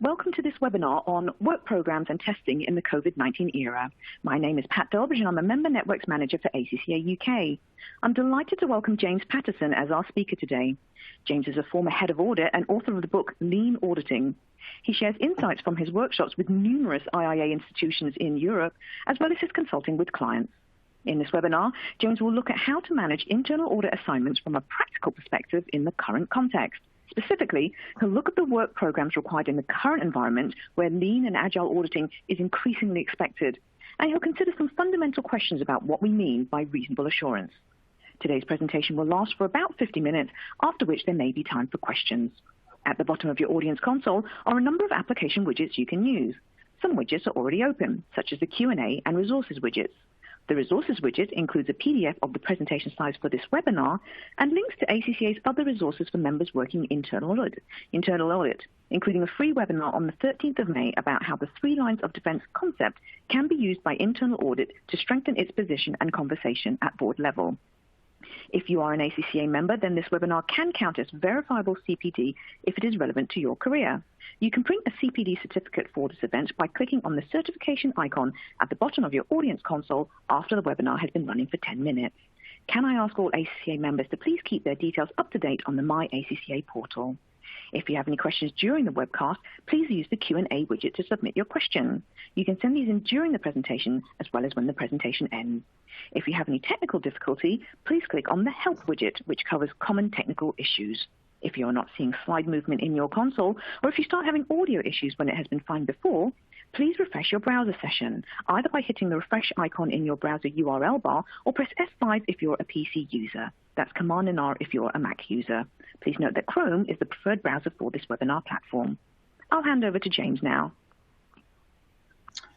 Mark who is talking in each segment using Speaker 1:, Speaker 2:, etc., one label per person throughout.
Speaker 1: Welcome to this webinar on work programs and testing in the COVID-19 era. My name is Pat Delbridge and I'm a Member Networks Manager for ACCA UK. I'm delighted to welcome James Patterson as our speaker today. James is a former head of audit and author of the book Lean Auditing. He shares insights from his workshops with numerous IIA institutions in Europe, as well as his consulting with clients. In this webinar, James will look at how to manage internal audit assignments from a practical perspective in the current context. Specifically, he'll look at the work programs required in the current environment where lean and agile auditing is increasingly expected, and he'll consider some fundamental questions about what we mean by reasonable assurance. Today's presentation will last for about 50 minutes, after which there may be time for questions. At the bottom of your audience console are a number of application widgets you can use. Some widgets are already open, such as the Q&A and resources widgets. The resources widget includes a PDF of the presentation slides for this webinar and links to ACCA's other resources for members working internal audit, including a free webinar on the 13th of May about how the 3 lines of defense concept can be used by internal audit to strengthen its position and conversation at board level. If you are an ACCA member, then this webinar can count as verifiable CPD if it is relevant to your career. You can print a CPD certificate for this event by clicking on the certification icon at the bottom of your audience console after the webinar has been running for 10 minutes. Can I ask all ACCA members to please keep their details up to date on the My ACCA portal? If you have any questions during the webcast, please use the Q&A widget to submit your question. You can send these in during the presentation as well as when the presentation ends. If you have any technical difficulty, please click on the Help widget, which covers common technical issues. If you are not seeing slide movement in your console, or if you start having audio issues when it has been fine before, please refresh your browser session, either by hitting the refresh icon in your browser URL bar or press F5 if you're a PC user. That's Command and R if you're a Mac user. Please note that Chrome is the preferred browser for this webinar platform. I'll hand over to James now.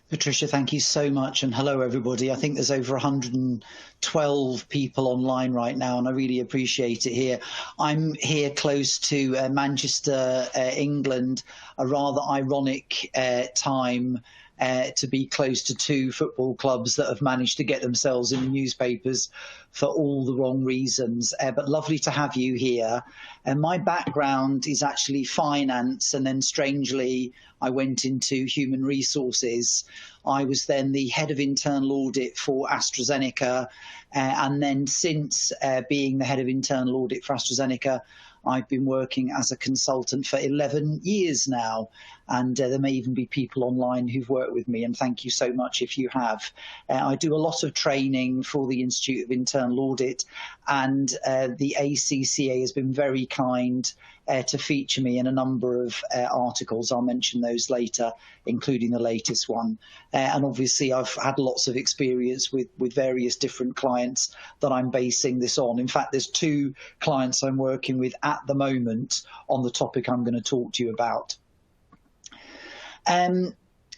Speaker 2: Patricia, thank you so much, and hello everybody. I think there's over 112 people online right now, and I really appreciate it here. I'm here close to Manchester, England, a rather ironic time to be close to 2 football clubs that have managed to get themselves in the newspapers for all the wrong reasons, but lovely to have you here. And my background is actually finance, and then strangely I went into human resources. I was then the head of internal audit for AstraZeneca, and then since being the head of internal audit for AstraZeneca, I've been working as a consultant for 11 years now, and there may even be people online who've worked with me, and thank you so much if you have. I do a lot of training for the Institute of Internal Audit, and the ACCA has been very kind to feature me in a number of articles. I'll mention those later, including the latest one. And obviously I've had lots of experience with various different clients that I'm basing this on. In fact, there's 2 clients I'm working with at the moment on the topic I'm going to talk to you about.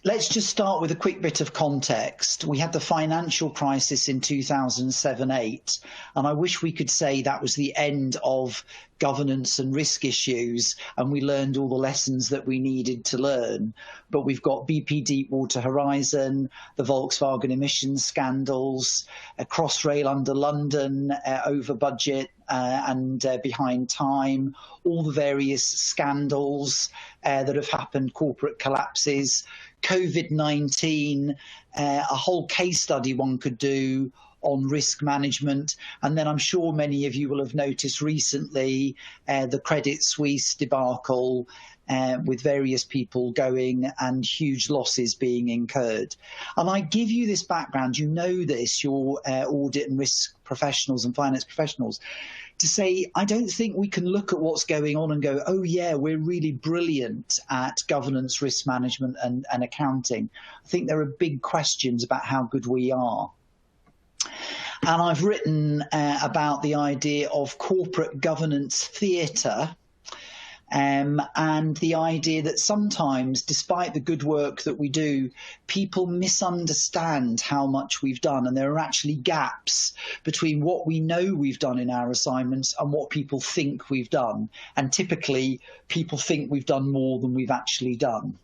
Speaker 2: Let's just start with a quick bit of context. We had the financial crisis in 2007-8, and I wish we could say that was the end of governance and risk issues, and we learned all the lessons that we needed to learn. But we've got BP Deepwater Horizon, the Volkswagen emissions scandals, a Crossrail under London, over budget and behind time, all the various scandals that have happened, corporate collapses, COVID-19, a whole case study one could do on risk management. And then I'm sure many of you will have noticed recently the Credit Suisse debacle with various people going and huge losses being incurred. And I give you this background, you know this, your audit and risk professionals and finance professionals, to say, I don't think we can look at what's going on and go, oh yeah, we're really brilliant at governance, risk management and accounting. I think there are big questions about how good we are. And I've written about the idea of corporate governance theatre, and the idea that sometimes, despite the good work that we do, people misunderstand how much we've done, and there are actually gaps between what we know we've done in our assignments and what people think we've done. And typically, people think we've done more than we've actually done.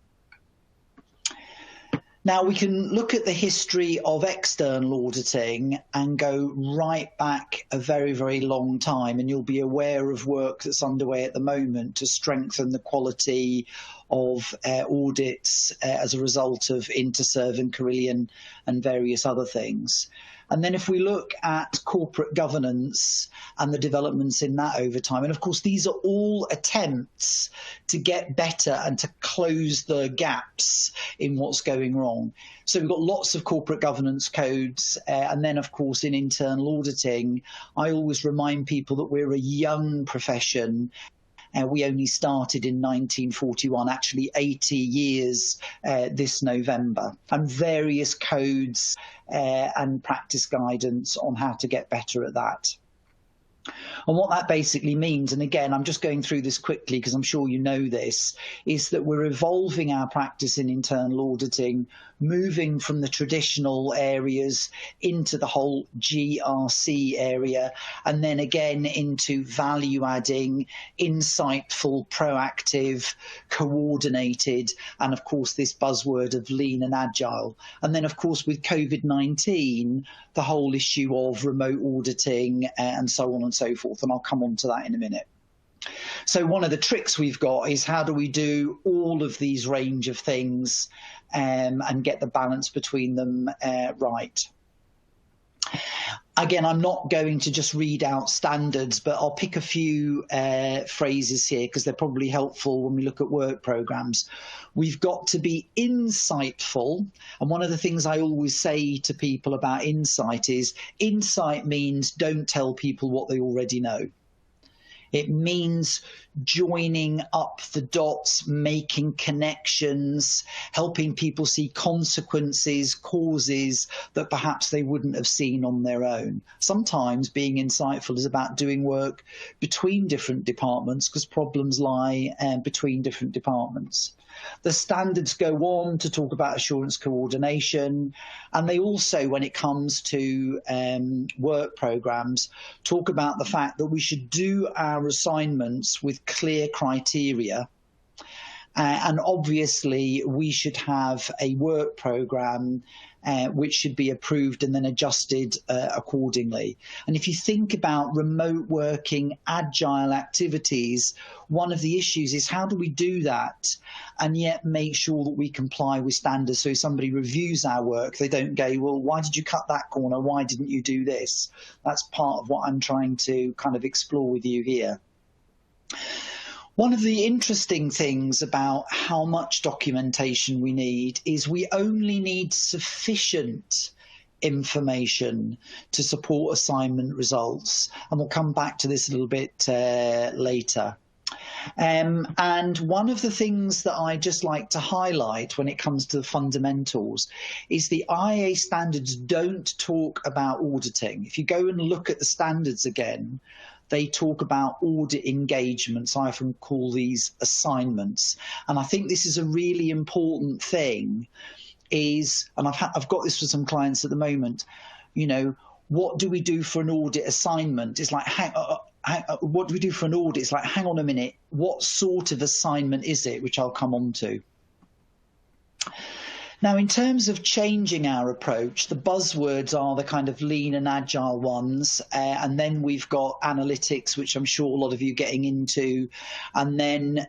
Speaker 2: Now, we can look at the history of external auditing and go right back a very, very long time, and you'll be aware of work that's underway at the moment to strengthen the quality of audits as a result of Interserve and Carillion and various other things. And then if we look at corporate governance and the developments in that over time, and of course these are all attempts to get better and to close the gaps in what's going wrong. So we've got lots of corporate governance codes, and then of course in internal auditing, I always remind people that we're a young profession. We only started in 1941, actually 80 years this November, and various codes and practice guidance on how to get better at that. And what that basically means, and again, I'm just going through this quickly because I'm sure you know this, is that we're evolving our practice in internal auditing, moving from the traditional areas into the whole GRC area, and then again into value-adding, insightful, proactive, coordinated, and of course this buzzword of lean and agile. And then of course with COVID-19, the whole issue of remote auditing and so on and so forth, and I'll come on to that in a minute. So one of the tricks we've got is how do we do all of these range of things and get the balance between them right. Again, I'm not going to just read out standards, but I'll pick a few phrases here because they're probably helpful when we look at work programs. We've got to be insightful. And one of the things I always say to people about insight is insight means don't tell people what they already know. It means joining up the dots, making connections, helping people see consequences, causes that perhaps they wouldn't have seen on their own. Sometimes being insightful is about doing work between different departments because problems lie between different departments. The standards go on to talk about assurance coordination, and they also, when it comes to work programs, talk about the fact that we should do our assignments with clear criteria. And obviously, we should have a work program which should be approved and then adjusted accordingly. And if you think about remote working, agile activities, one of the issues is how do we do that and yet make sure that we comply with standards? So if somebody reviews our work, they don't go, well, why did you cut that corner? Why didn't you do this? That's part of what I'm trying to kind of explore with you here. One of the interesting things about how much documentation we need is we only need sufficient information to support assignment results. And we'll come back to this a little bit later. And one of the things that I just like to highlight when it comes to the fundamentals is the IA standards don't talk about auditing. If you go and look at the standards again, they talk about audit engagements. I often call these assignments. And I think this is a really important thing is, and I've got this for some clients at the moment, you know, what do we do for an audit assignment? It's like, what do we do for an audit? It's like, hang on a minute, what sort of assignment is it? Which I'll come on to. Now, in terms of changing our approach, the buzzwords are the kind of lean and agile ones, and then we've got analytics, which I'm sure a lot of you are getting into, and then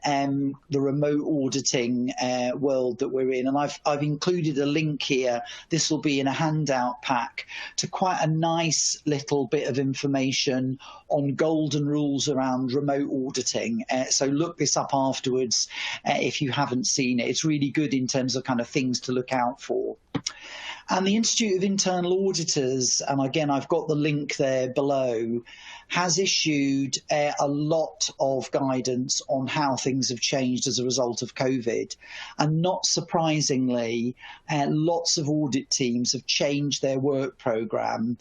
Speaker 2: the remote auditing world that we're in. And I've included a link here. This will be in a handout pack to quite a nice little bit of information on golden rules around remote auditing. So look this up afterwards if you haven't seen it. It's really good in terms of kind of things to look out for. And the Institute of Internal Auditors, and again I've got the link there below, has issued a lot of guidance on how things have changed as a result of COVID. And not surprisingly, lots of audit teams have changed their work programme,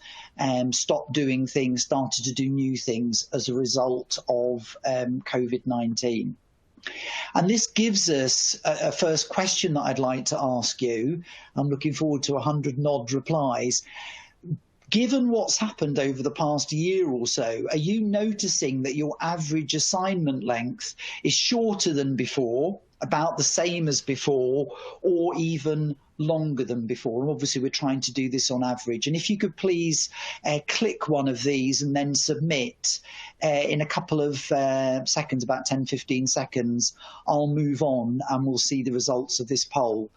Speaker 2: stopped doing things, started to do new things as a result of COVID-19. And this gives us a first question that I'd like to ask you. I'm looking forward to 100 nod replies. Given what's happened over the past year or so, are you noticing that your average assignment length is shorter than before, about the same as before, or even longer than before. And obviously, we're trying to do this on average. And if you could please click one of these and then submit in a couple of seconds, about 10, 15 seconds, I'll move on and we'll see the results of this poll.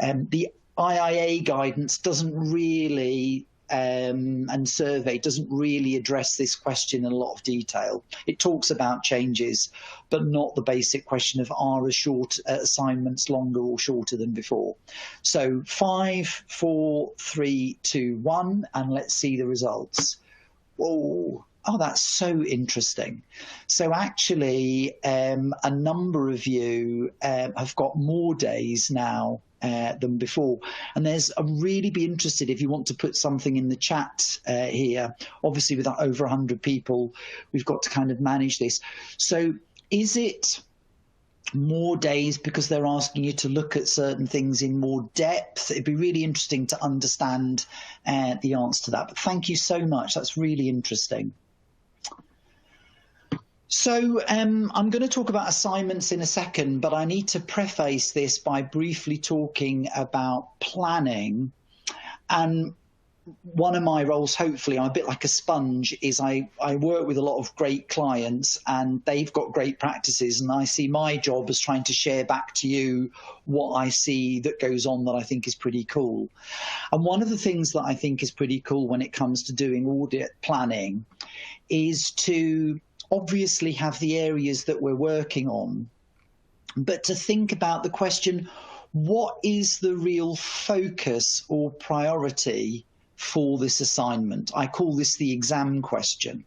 Speaker 2: The IIA guidance doesn't really and survey doesn't really address this question in a lot of detail. It talks about changes, but not the basic question of are assignments longer or shorter than before. So 5, 4, 3, 2, 1, and let's see the results. Whoa. Oh, that's so interesting. So actually, a number of you have got more days now than before. And I'd really be interested if you want to put something in the chat here. Obviously, with over 100 people, we've got to kind of manage this. So is it more days because they're asking you to look at certain things in more depth? It'd be really interesting to understand the answer to that. But thank you so much. That's really interesting. So I'm going to talk about assignments in a second, but I need to preface this by briefly talking about planning. And one of my roles, hopefully, I'm a bit like a sponge, is I work with a lot of great clients and they've got great practices, and I see my job as trying to share back to you what I see that goes on that I think is pretty cool. And one of the things that I think is pretty cool when it comes to doing audit planning is to obviously have the areas that we're working on, but to think about the question, what is the real focus or priority for this assignment? I call this the exam question.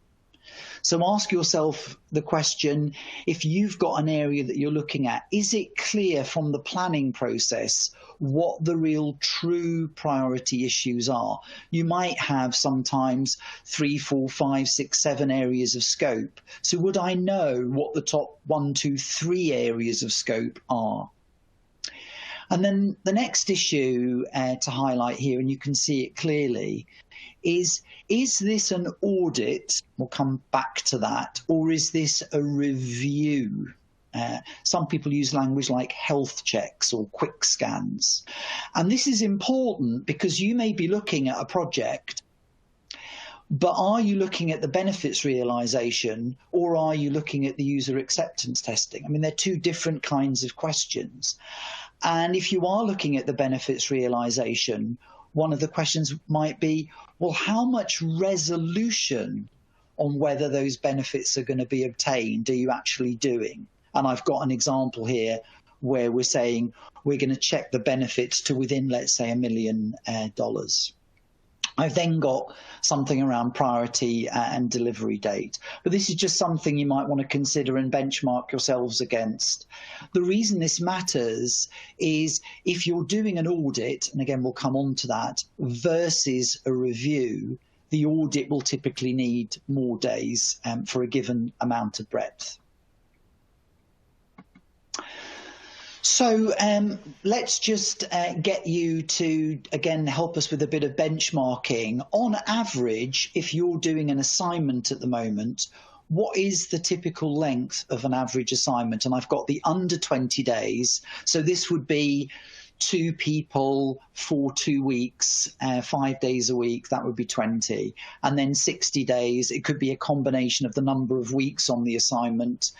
Speaker 2: So ask yourself the question, if you've got an area that you're looking at, is it clear from the planning process what the real true priority issues are? You might have sometimes 3, 4, 5, 6, 7 areas of scope. So would I know what the top 1, 2, 3 areas of scope are? And then the next issue to highlight here, and you can see it clearly, is this an audit? We'll come back to that. Or is this a review? Some people use language like health checks or quick scans. And this is important because you may be looking at a project, but are you looking at the benefits realization or are you looking at the user acceptance testing? I mean, they're two different kinds of questions. And if you are looking at the benefits realization, one of the questions might be, well, how much resolution on whether those benefits are going to be obtained are you actually doing? And I've got an example here where we're saying we're going to check the benefits to within, let's say, $1 million. I've then got something around priority and delivery date. But this is just something you might want to consider and benchmark yourselves against. The reason this matters is if you're doing an audit, and again, we'll come on to that, versus a review, the audit will typically need more days for a given amount of breadth. So let's just get you to, again, help us with a bit of benchmarking. On average, if you're doing an assignment at the moment, what is the typical length of an average assignment? And I've got the under 20 days. So this would be 2 people for 2 weeks, 5 days a week, that would be 20. And then 60 days, it could be a combination of the number of weeks on the assignment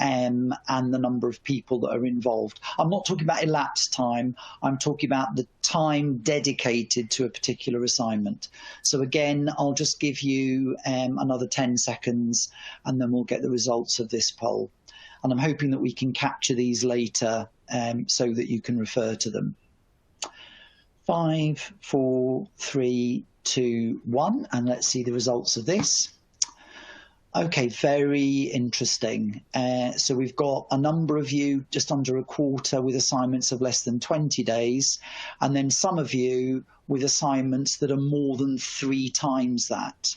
Speaker 2: and the number of people that are involved. I'm not talking about elapsed time, I'm talking about the time dedicated to a particular assignment. So again, I'll just give you another 10 seconds and then we'll get the results of this poll. And I'm hoping that we can capture these later so that you can refer to them. 5, 4, 3, 2, 1, and let's see the results of this. Okay, very interesting. So we've got a number of you, just under a quarter, with assignments of less than 20 days, and then some of you with assignments that are more than 3 times that.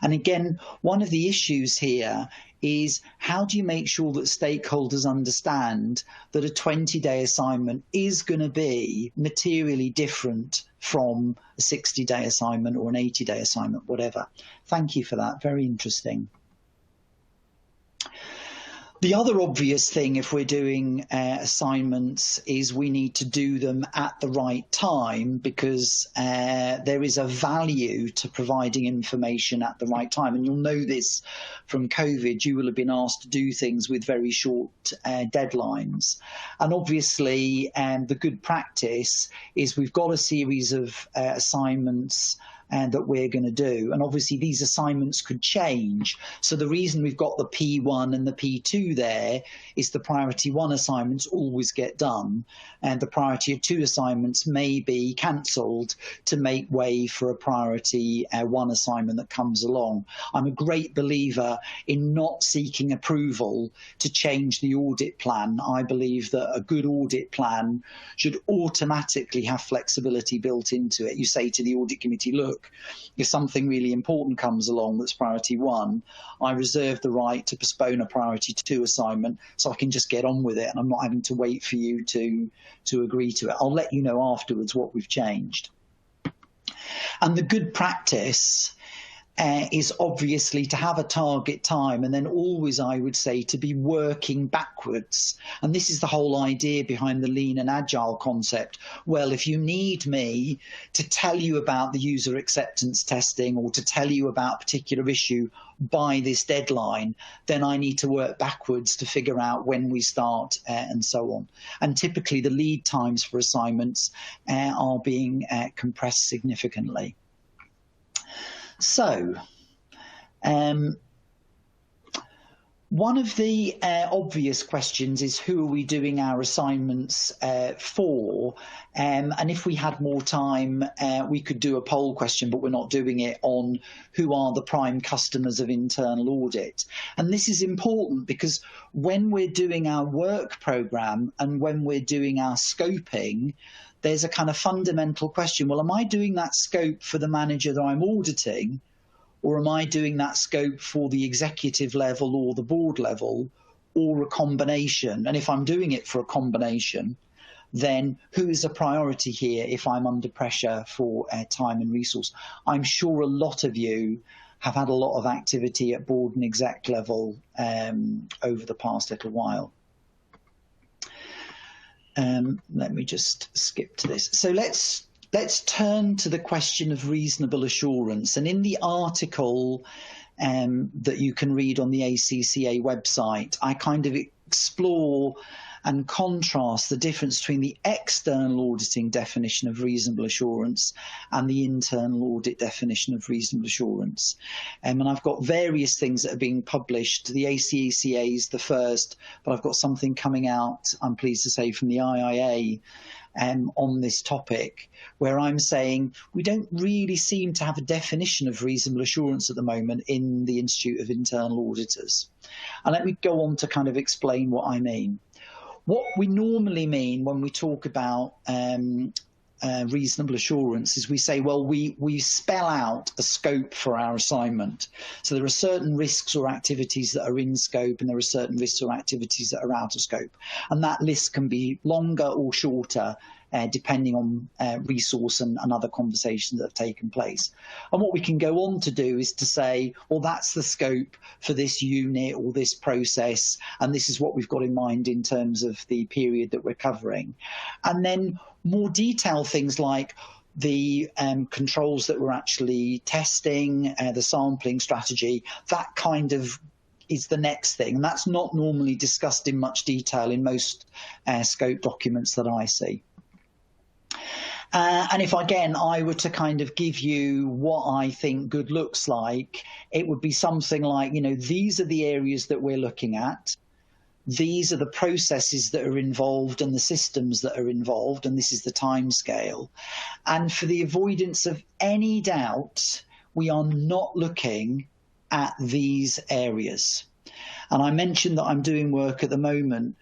Speaker 2: And again, one of the issues here is how do you make sure that stakeholders understand that a 20-day assignment is going to be materially different from a 60-day assignment or an 80-day assignment, whatever. Thank you for that. Very interesting. The other obvious thing if we're doing assignments is we need to do them at the right time, because there is a value to providing information at the right time. And you'll know this from COVID. You will have been asked to do things with very short deadlines. And obviously, the good practice is we've got a series of assignments that we're going to do. And obviously these assignments could change. So the reason we've got the P1 and the P2 there is the priority 1 assignments always get done, and the priority 2 assignments may be cancelled to make way for a priority 1 assignment that comes along. I'm a great believer in not seeking approval to change the audit plan. I believe that a good audit plan should automatically have flexibility built into it. You say to the audit committee, look, if something really important comes along that's priority 1, I reserve the right to postpone a priority 2 assignment so I can just get on with it, and I'm not having to wait for you to agree to it. I'll let you know afterwards what we've changed. And the good practice is obviously to have a target time, and then always, I would say, to be working backwards. And this is the whole idea behind the lean and agile concept. Well, if you need me to tell you about the user acceptance testing or to tell you about a particular issue by this deadline, then I need to work backwards to figure out when we start and so on. And typically the lead times for assignments are being compressed significantly. So, one of the obvious questions is, who are we doing our assignments for? And if we had more time, we could do a poll question, but we're not doing it, on who are the prime customers of internal audit. And this is important because when we're doing our work programme and when we're doing our scoping, there's a kind of fundamental question. Well, am I doing that scope for the manager that I'm auditing, or am I doing that scope for the executive level or the board level, or a combination? And if I'm doing it for a combination, then who is a priority here if I'm under pressure for time and resource? I'm sure a lot of you have had a lot of activity at board and exec level over the past little while. Let me just skip to this. So let's turn to the question of reasonable assurance. And in the article that you can read on the ACCA website, I kind of explore and contrast the difference between the external auditing definition of reasonable assurance and the internal audit definition of reasonable assurance. And I've got various things that are being published. The ACCA is the first, but I've got something coming out, I'm pleased to say, from the IIA on this topic, where I'm saying we don't really seem to have a definition of reasonable assurance at the moment in the Institute of Internal Auditors. And let me go on to kind of explain what I mean. What we normally mean when we talk about reasonable assurance is we say, well, we spell out a scope for our assignment. So there are certain risks or activities that are in scope, and there are certain risks or activities that are out of scope. And that list can be longer or shorter, depending on resource and other conversations that have taken place. And what we can go on to do is to say, well, that's the scope for this unit or this process, and this is what we've got in mind in terms of the period that we're covering. And then more detailed things like the controls that we're actually testing, the sampling strategy, that kind of is the next thing. And that's not normally discussed in much detail in most scope documents that I see. And if, again, I were to kind of give you what I think good looks like, it would be something like, these are the areas that we're looking at. These are the processes that are involved and the systems that are involved, and this is the time scale. And for the avoidance of any doubt, we are not looking at these areas. And I mentioned that I'm doing work at the moment.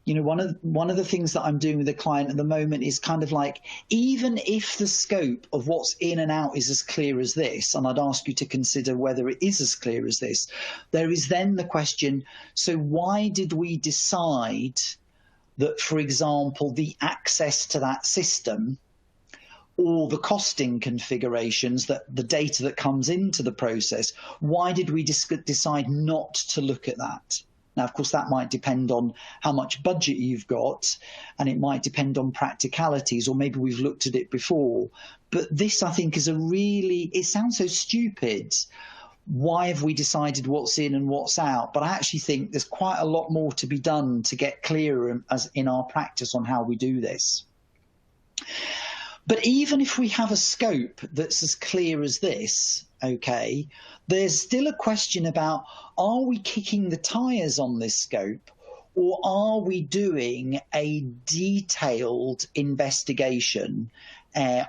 Speaker 2: One of the things that I'm doing with a client at the moment is kind of like, even if the scope of what's in and out is as clear as this, and I'd ask you to consider whether it is as clear as this, there is then the question, so why did we decide that, for example, the access to that system or the costing configurations, that the data that comes into the process, why did we decide not to look at that? Now, of course, that might depend on how much budget you've got, and it might depend on practicalities, or maybe we've looked at it before. But this, I think, is it sounds so stupid. Why have we decided what's in and what's out? But I actually think there's quite a lot more to be done to get clearer as in our practice on how we do this. But even if we have a scope that's as clear as this, okay, there's still a question about, are we kicking the tires on this scope, or are we doing a detailed investigation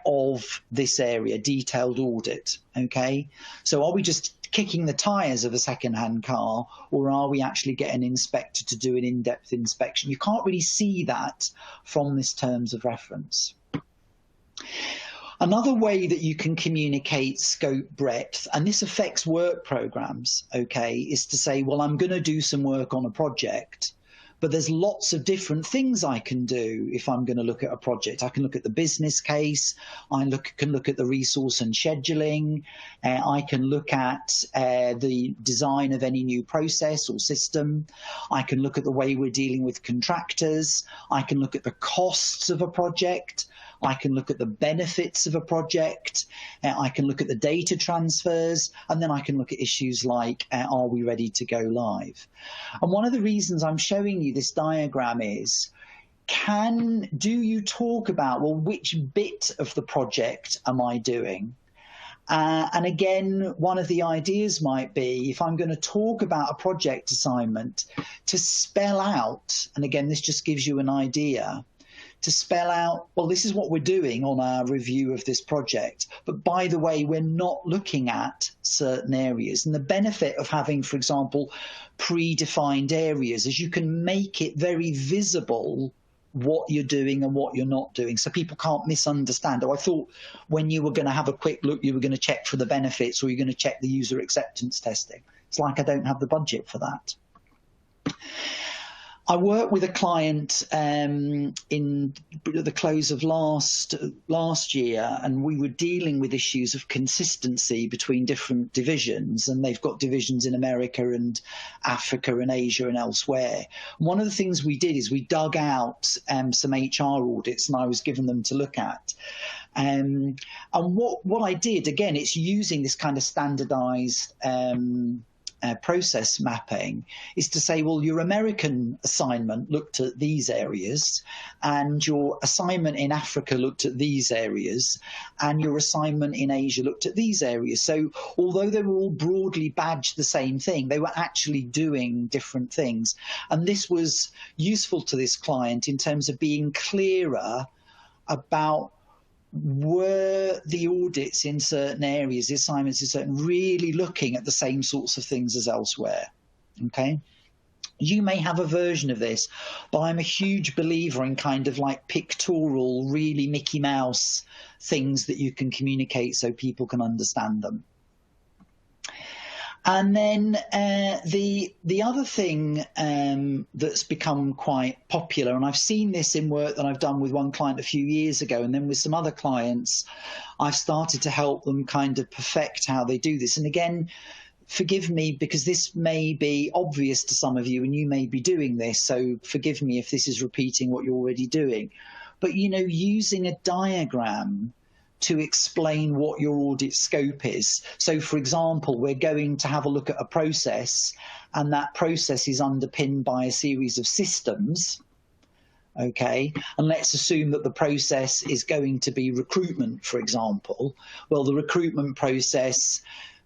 Speaker 2: of this area, detailed audit, okay? So are we just kicking the tires of a second-hand car, or are we actually getting an inspector to do an in-depth inspection? You can't really see that from this terms of reference. Another way that you can communicate scope breadth, and this affects work programs, okay, is to say, well, I'm going to do some work on a project, but there's lots of different things I can do if I'm going to look at a project. I can look at the business case, can look at the resource and scheduling, I can look at the design of any new process or system, I can look at the way we're dealing with contractors, I can look at the costs of a project, I can look at the benefits of a project, I can look at the data transfers, and then I can look at issues like, are we ready to go live? And one of the reasons I'm showing you this diagram is, do you talk about, well, which bit of the project am I doing? And again, one of the ideas might be, if I'm going to talk about a project assignment, to spell out, and again, this just gives you an idea, to spell out, well, this is what we're doing on our review of this project. But by the way, we're not looking at certain areas. And the benefit of having, for example, predefined areas is you can make it very visible what you're doing and what you're not doing, so people can't misunderstand. Oh, I thought when you were going to have a quick look, you were going to check for the benefits, or you're going to check the user acceptance testing. It's like I don't have the budget for that. I worked with a client in the close of last year, and we were dealing with issues of consistency between different divisions, and they've got divisions in America and Africa and Asia and elsewhere. One of the things we did is we dug out some HR audits, and I was given them to look at. And what I did, again, it's using this kind of standardized process mapping, is to say, well, your American assignment looked at these areas, and your assignment in Africa looked at these areas, and your assignment in Asia looked at these areas. So although they were all broadly badged the same thing, they were actually doing different things. And this was useful to this client in terms of being clearer about, were the audits in certain areas, the assignments in certain, really looking at the same sorts of things as elsewhere, okay? You may have a version of this, but I'm a huge believer in kind of like pictorial, really Mickey Mouse things that you can communicate so people can understand them. And then the other thing that's become quite popular, and I've seen this in work that I've done with one client a few years ago, and then with some other clients, I've started to help them kind of perfect how they do this. And again, forgive me, because this may be obvious to some of you, and you may be doing this, so forgive me if this is repeating what you're already doing. But, you know, using a diagram to explain what your audit scope is. So, for example, we're going to have a look at a process, and that process is underpinned by a series of systems, okay? And let's assume that the process is going to be recruitment, for example. Well, the recruitment process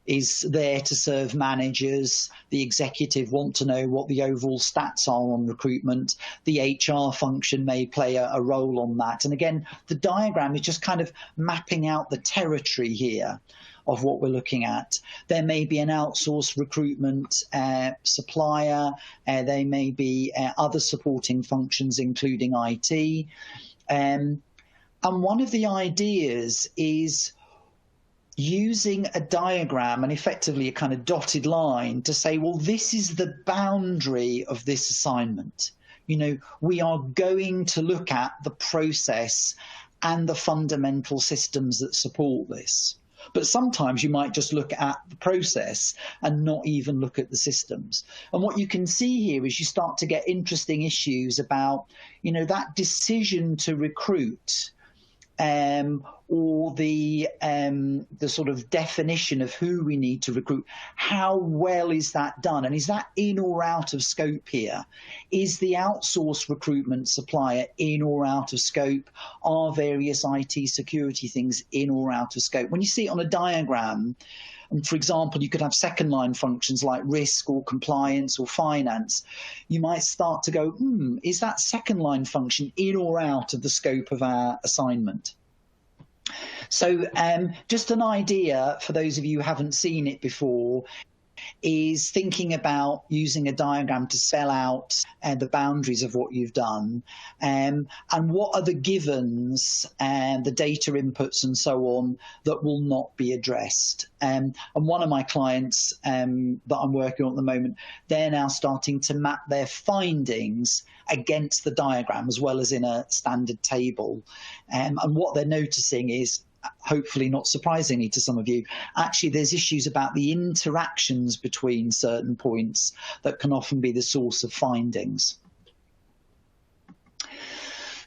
Speaker 2: is there to serve managers. The executive want to know what the overall stats are on recruitment. The HR function may play a role on that. And again, the diagram is just kind of mapping out the territory here of what we're looking at. There may be an outsourced recruitment supplier. There may be other supporting functions, including IT. And one of the ideas is using a diagram and effectively a kind of dotted line to say, well, this is the boundary of this assignment. You know, we are going to look at the process and the fundamental systems that support this. But sometimes you might just look at the process and not even look at the systems. And what you can see here is you start to get interesting issues about, that decision to recruit, or the sort of definition of who we need to recruit. How well is that done? And is that in or out of scope here? Is the outsourced recruitment supplier in or out of scope? Are various IT security things in or out of scope? When you see it on a diagram, and for example, you could have second line functions like risk or compliance or finance. You might start to go, is that second line function in or out of the scope of our assignment? So just an idea for those of you who haven't seen it before is thinking about using a diagram to spell out the boundaries of what you've done, and what are the givens and the data inputs and so on that will not be addressed. And one of my clients that I'm working on at the moment, they're now starting to map their findings against the diagram as well as in a standard table. And what they're noticing is, hopefully not surprisingly to some of you, actually there's issues about the interactions between certain points that can often be the source of findings.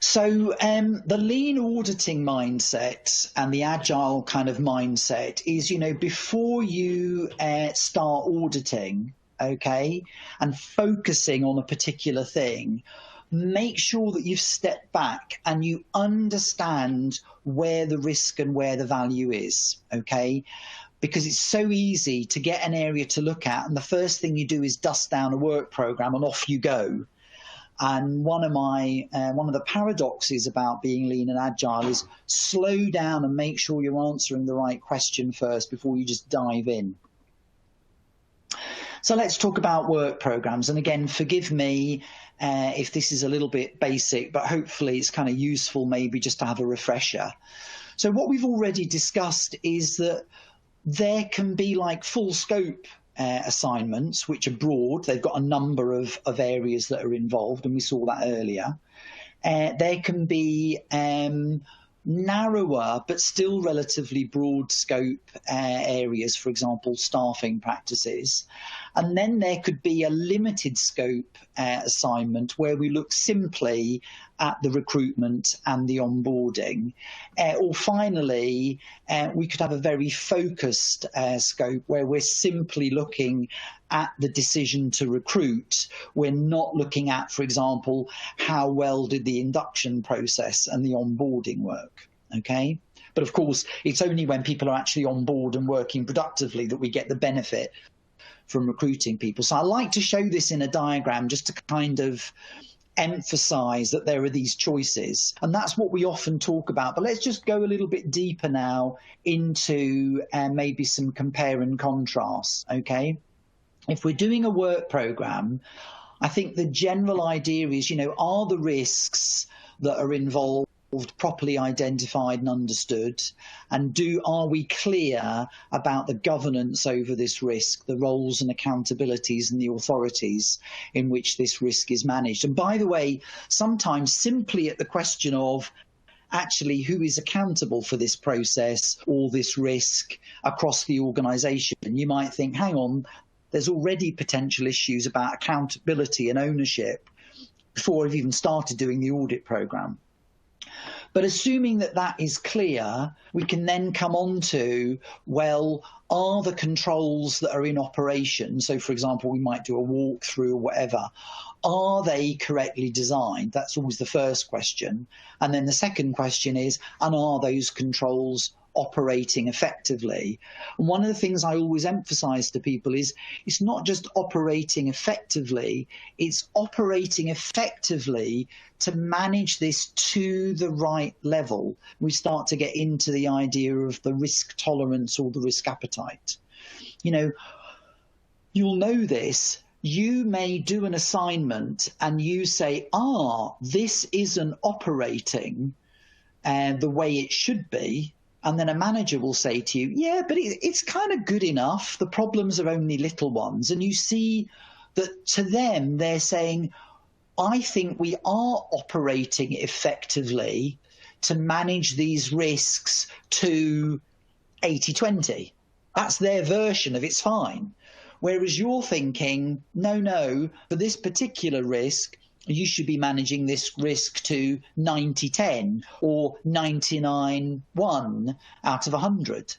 Speaker 2: So the lean auditing mindset and the agile kind of mindset is, before you start auditing, okay, and focusing on a particular thing, make sure that you've stepped back and you understand where the risk and where the value is, okay? Because it's so easy to get an area to look at, and the first thing you do is dust down a work program and off you go. And one of the paradoxes about being lean and agile is slow down and make sure you're answering the right question first before you just dive in. So let's talk about work programs. And again, forgive me if this is a little bit basic, but hopefully it's kind of useful maybe just to have a refresher. So what we've already discussed is that there can be like full scope assignments, which are broad. They've got a number of areas that are involved, and we saw that earlier. There can be narrower but still relatively broad scope areas, for example, staffing practices. And then there could be a limited scope assignment where we look simply at the recruitment and the onboarding. Or finally, we could have a very focused scope where we're simply looking at the decision to recruit. We're not looking at, for example, how well did the induction process and the onboarding work, okay? But of course, it's only when people are actually on board and working productively that we get the benefit from recruiting people. So I like to show this in a diagram just to kind of emphasize that there are these choices, and that's what we often talk about. But let's just go a little bit deeper now into maybe some compare and contrast, okay? If we're doing a work program, I think the general idea is, are the risks that are involved properly identified and understood, and are we clear about the governance over this risk, the roles and accountabilities and the authorities in which this risk is managed? And by the way, sometimes simply at the question of actually who is accountable for this process or this risk across the organisation, you might think, hang on, there's already potential issues about accountability and ownership before I've even started doing the audit programme. But assuming that that is clear, we can then come on to, well, are the controls that are in operation, so for example, we might do a walkthrough or whatever, are they correctly designed? That's always the first question. And then the second question is, and are those controls operating effectively? And one of the things I always emphasize to people is it's not just operating effectively, it's operating effectively to manage this to the right level. We start to get into the idea of the risk tolerance or the risk appetite. You'll know this. You may do an assignment and you say, this isn't operating the way it should be. And then a manager will say to you, yeah, but it's kind of good enough. The problems are only little ones. And you see that to them, they're saying, I think we are operating effectively to manage these risks to 80-20. That's their version of it's fine. Whereas you're thinking, no, for this particular risk, you should be managing this risk to 90-10 or 99-1 out of 100.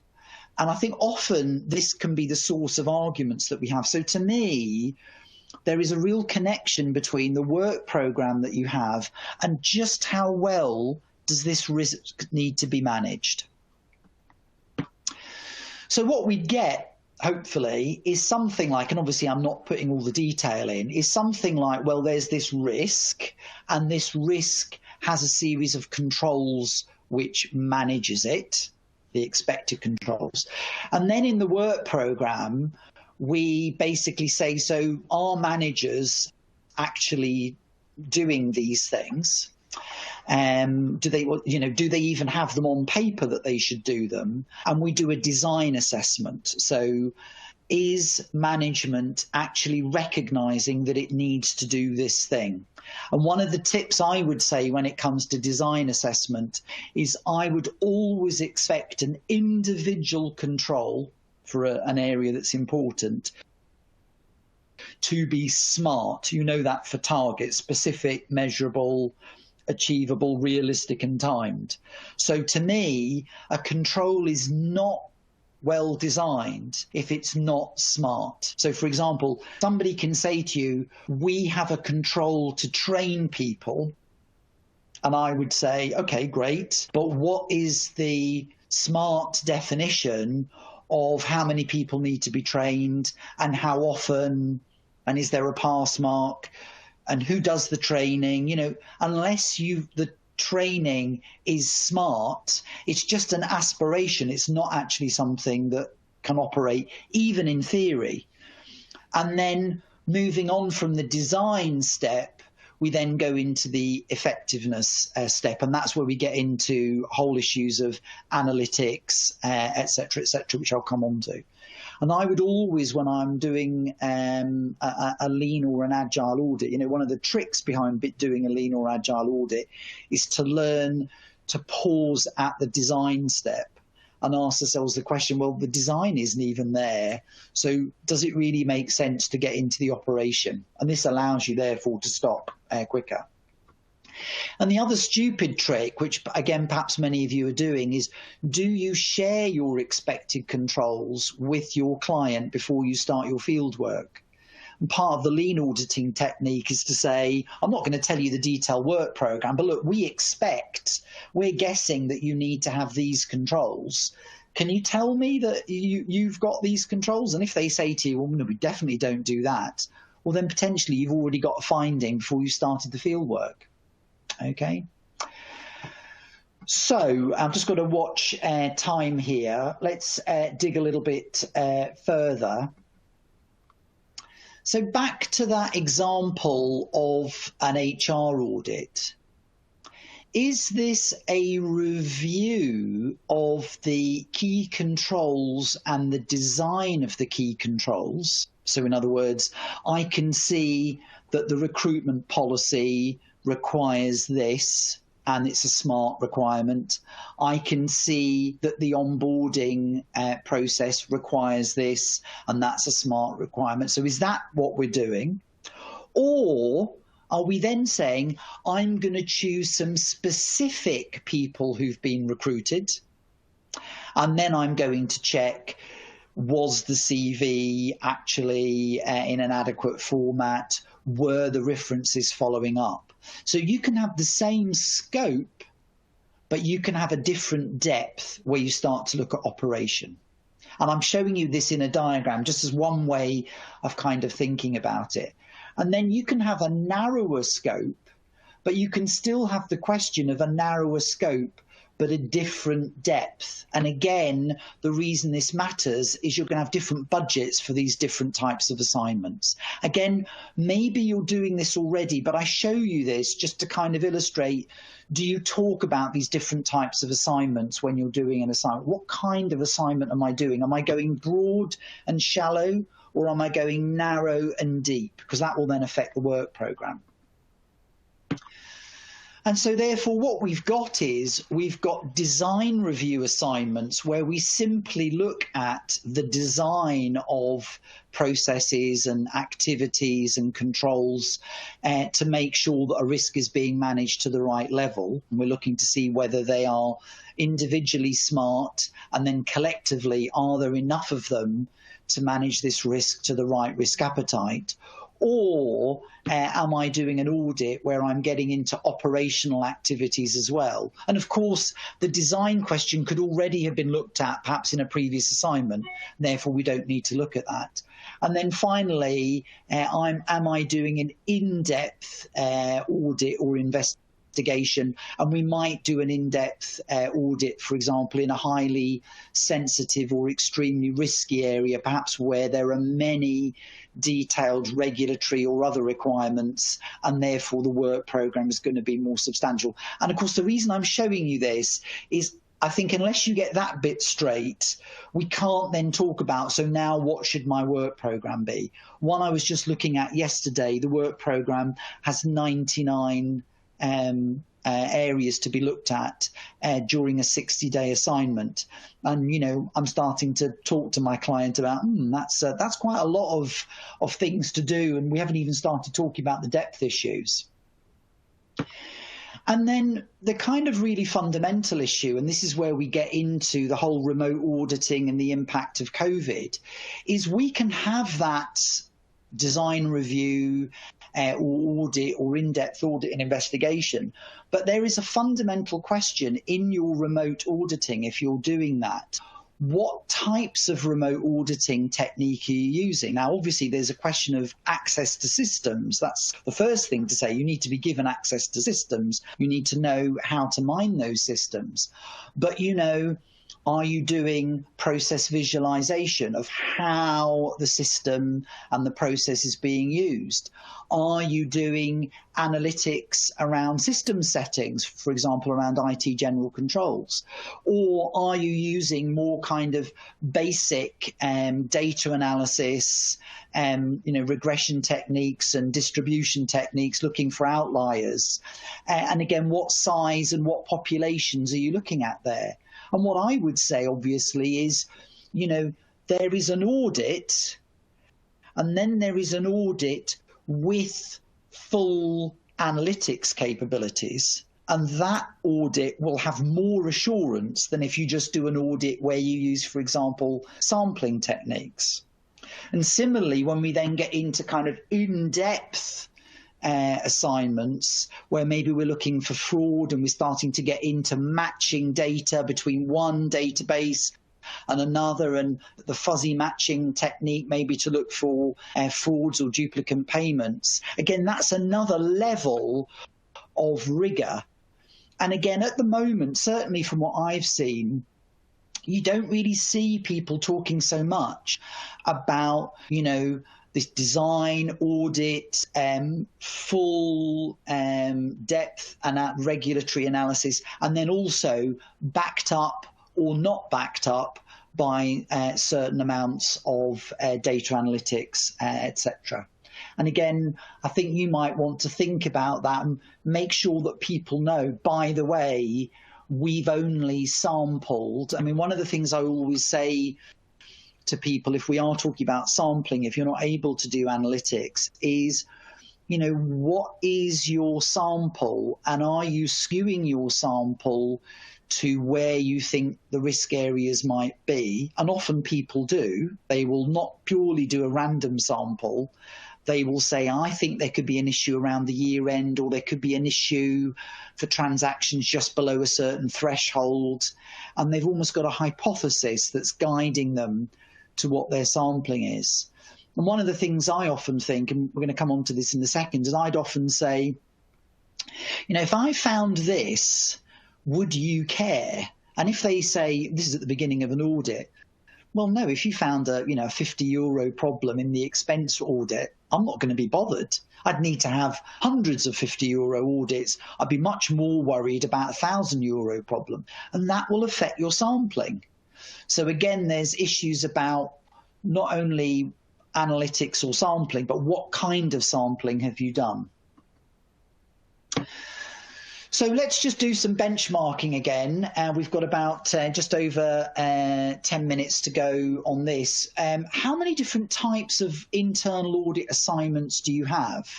Speaker 2: And I think often this can be the source of arguments that we have. So to me, there is a real connection between the work program that you have and just how well does this risk need to be managed. So what we get, hopefully, is something like, and obviously I'm not putting all the detail in, is something like, well, there's this risk, and this risk has a series of controls which manages it, the expected controls. And then in the work program, we basically say, so are managers actually doing these things? Do they even have them on paper that they should do them? And we do a design assessment. So is management actually recognizing that it needs to do this thing? And one of the tips I would say when it comes to design assessment is I would always expect an individual control for an area that's important to be SMART. You know that for target, specific, measurable, achievable, realistic and timed. So to me, a control is not well designed if it's not SMART. So for example, somebody can say to you, we have a control to train people. And I would say, okay, great. But what is the SMART definition of how many people need to be trained and how often, and is there a pass mark? And who does the training? You know, unless the training is SMART, it's just an aspiration. It's not actually something that can operate, even in theory. And then moving on from the design step, we then go into the effectiveness step. And that's where we get into whole issues of analytics, et cetera, which I'll come on to. And I would always, when I'm doing a lean or an agile audit, you know, one of the tricks behind doing a lean or agile audit is to learn to pause at the design step and ask ourselves the question, well, the design isn't even there. So does it really make sense to get into the operation? And this allows you, therefore, to stop quicker. And the other stupid trick, which again perhaps many of you are doing, is do you share your expected controls with your client before you start your field work? And part of the lean auditing technique is to say, I'm not going to tell you the detailed work program, but look, we're guessing that you need to have these controls. Can you tell me that you've got these controls? And if they say to you, well, no, we definitely don't do that, well, then potentially you've already got a finding before you started the field work. Okay, so I've just got to watch time here. Let's dig a little bit further. So back to that example of an HR audit. Is this a review of the key controls and the design of the key controls? So in other words, I can see that the recruitment policy requires this, and it's a SMART requirement. I can see that the onboarding process requires this, and that's a SMART requirement. So is that what we're doing? Or are we then saying, I'm going to choose some specific people who've been recruited, and then I'm going to check, was the CV actually in an adequate format? Were the references following up? So you can have the same scope, but you can have a different depth where you start to look at operation. And I'm showing you this in a diagram just as one way of kind of thinking about it. And then you can have a narrower scope, but you can still have the question of a narrower scope, but a different depth. And again, the reason this matters is you're going to have different budgets for these different types of assignments. Again, maybe you're doing this already, but I show you this just to kind of illustrate, do you talk about these different types of assignments when you're doing an assignment? What kind of assignment am I doing? Am I going broad and shallow, or am I going narrow and deep? Because that will then affect the work program. And so therefore what we've got design review assignments where we simply look at the design of processes and activities and controls to make sure that a risk is being managed to the right level. And we're looking to see whether they are individually smart, and then collectively, are there enough of them to manage this risk to the right risk appetite? Or am I doing an audit where I'm getting into operational activities as well? And of course, the design question could already have been looked at perhaps in a previous assignment, and therefore we don't need to look at that. And then finally, am I doing an in-depth audit or investigation? And we might do an in-depth audit, for example, in a highly sensitive or extremely risky area, perhaps where there are many detailed regulatory or other requirements, and therefore the work program is going to be more substantial. And of course, the reason I'm showing you this is I think unless you get that bit straight, we can't then talk about, so now what should my work program be? One I was just looking at yesterday, the work program has 99 areas to be looked at during a 60-day assignment. And, you know, I'm starting to talk to my client about, that's quite a lot of things to do, and we haven't even started talking about the depth issues. And then the kind of really fundamental issue, and this is where we get into the whole remote auditing and the impact of COVID, is we can have that design review or audit or in-depth audit and investigation, but there is a fundamental question in your remote auditing if you're doing that. What types of remote auditing technique are you using? Now, obviously, there's a question of access to systems. That's the first thing to say. You need to be given access to systems. You need to know how to mine those systems. But, you know, are you doing process visualization of how the system and the process is being used? Are you doing analytics around system settings, for example, around IT general controls? Or are you using more kind of basic data analysis, regression techniques and distribution techniques, looking for outliers? And again, what size and what populations are you looking at there? And what I would say, obviously, is, you know, there is an audit, and then there is an audit with full analytics capabilities. And that audit will have more assurance than if you just do an audit where you use, for example, sampling techniques. And similarly, when we then get into kind of in-depth assignments where maybe we're looking for fraud and we're starting to get into matching data between one database and another, and the fuzzy matching technique maybe to look for frauds or duplicate payments. Again, that's another level of rigor. And again, at the moment, certainly from what I've seen, you don't really see people talking so much about, you know, this design, audit, full depth and regulatory analysis, and then also backed up or not backed up by certain amounts of data analytics, etc. And again, I think you might want to think about that and make sure that people know, by the way, we've only sampled. I mean, one of the things I always say to people, if we are talking about sampling, if you're not able to do analytics, is, you know, what is your sample, and are you skewing your sample to where you think the risk areas might be? And often people do. They will not purely do a random sample. They will say, I think there could be an issue around the year end, or there could be an issue for transactions just below a certain threshold. And they've almost got a hypothesis that's guiding them to what their sampling is. And one of the things I often think, and we're going to come on to this in a second, is I'd often say, you know, if I found this, would you care? And if they say, this is at the beginning of an audit, well, no, if you found a, you know, a €50 problem in the expense audit, I'm not going to be bothered. I'd need to have hundreds of €50 audits. I'd be much more worried about a €1,000 problem. And that will affect your sampling. So again, there's issues about not only analytics or sampling, but what kind of sampling have you done? So let's just do some benchmarking again. We've got about just over 10 minutes to go on this. How many different types of internal audit assignments do you have?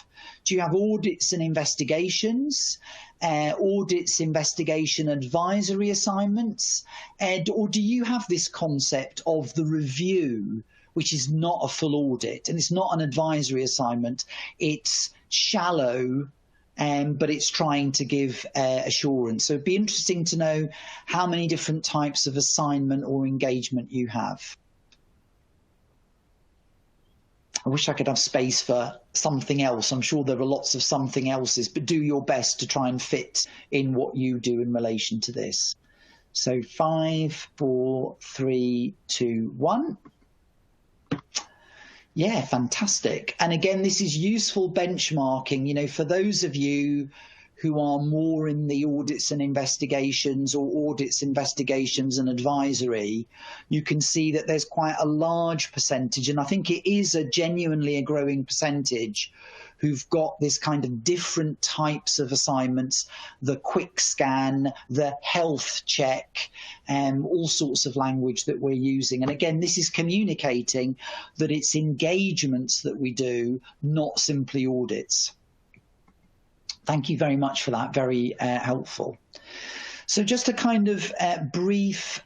Speaker 2: Do you have audits and investigations, audits, investigation, advisory assignments? Or do you have this concept of the review, which is not a full audit and it's not an advisory assignment? It's shallow, but it's trying to give assurance. So it'd be interesting to know how many different types of assignment or engagement you have. I wish I could have space for something else. I'm sure there are lots of something else's, but do your best to try and fit in what you do in relation to this. So 5, 4, 3, 2, 1. Yeah, fantastic. And again, this is useful benchmarking, you know, for those of you who are more in the audits and investigations or audits, investigations and advisory, you can see that there's quite a large percentage, and I think it is genuinely a growing percentage, who've got this kind of different types of assignments, the quick scan, the health check, all sorts of language that we're using. And again, this is communicating that it's engagements that we do, not simply audits. Thank you very much for that, very helpful. So just a kind of brief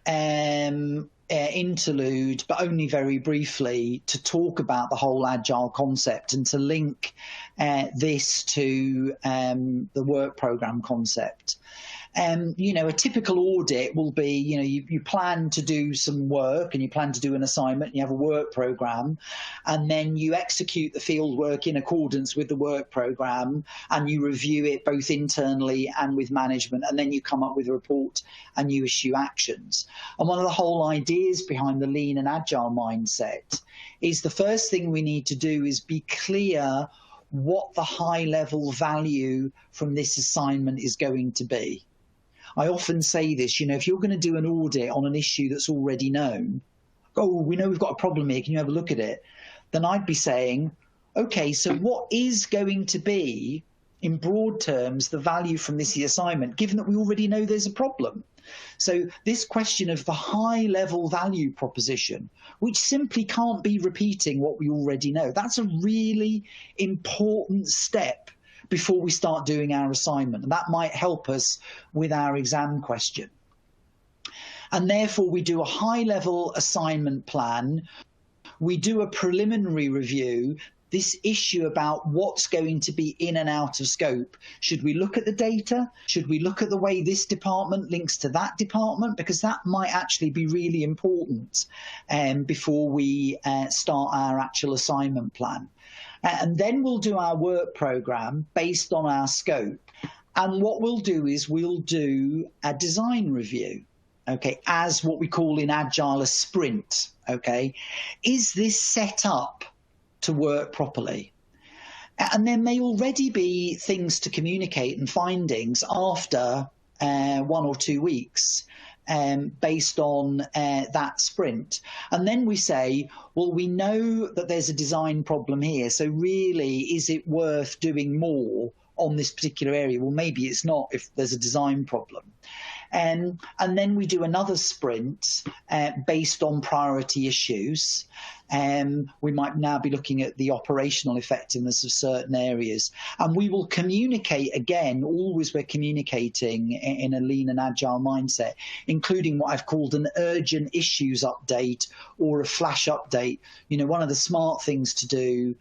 Speaker 2: interlude, but only very briefly, to talk about the whole agile concept and to link this to the work program concept. You know, a typical audit will be, you know, you plan to do some work and you plan to do an assignment, and you have a work program, and then you execute the field work in accordance with the work program, and you review it both internally and with management, and then you come up with a report and you issue actions. And one of the whole ideas behind the lean and agile mindset is the first thing we need to do is be clear what the high level value from this assignment is going to be. I often say this, you know, if you're going to do an audit on an issue that's already known, oh, we know we've got a problem here, can you have a look at it? Then I'd be saying, okay, so what is going to be, in broad terms, the value from this assignment, given that we already know there's a problem? So this question of the high level value proposition, which simply can't be repeating what we already know, that's a really important step before we start doing our assignment. And that might help us with our exam question. And therefore, we do a high-level assignment plan. We do a preliminary review, this issue about what's going to be in and out of scope. Should we look at the data? Should we look at the way this department links to that department? Because that might actually be really important before we start our actual assignment plan. And then we'll do our work program based on our scope. And what we'll do is we'll do a design review, okay, as what we call in Agile a sprint, okay? Is this set up to work properly? And there may already be things to communicate and findings after 1 or 2 weeks. Based on that sprint. And then we say, well, we know that there's a design problem here, so really, is it worth doing more on this particular area? Well, maybe it's not if there's a design problem. And then we do another sprint based on priority issues. We might now be looking at the operational effectiveness of certain areas. And we will communicate, again, always we're communicating in a lean and agile mindset, including what I've called an urgent issues update or a flash update. You know, one of the smart things to do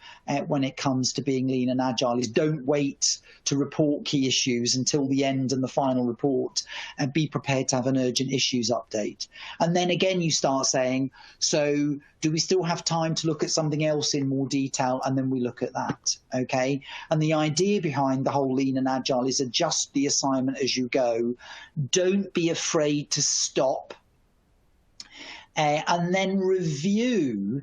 Speaker 2: when it comes to being lean and agile is don't wait to report key issues until the end and the final report, and be prepared to have an urgent issues update. And then again, you start saying, so do we still have time to look at something else in more detail? And then we look at that, okay? And the idea behind the whole lean and agile is adjust the assignment as you go. Don't be afraid to stop. And then review,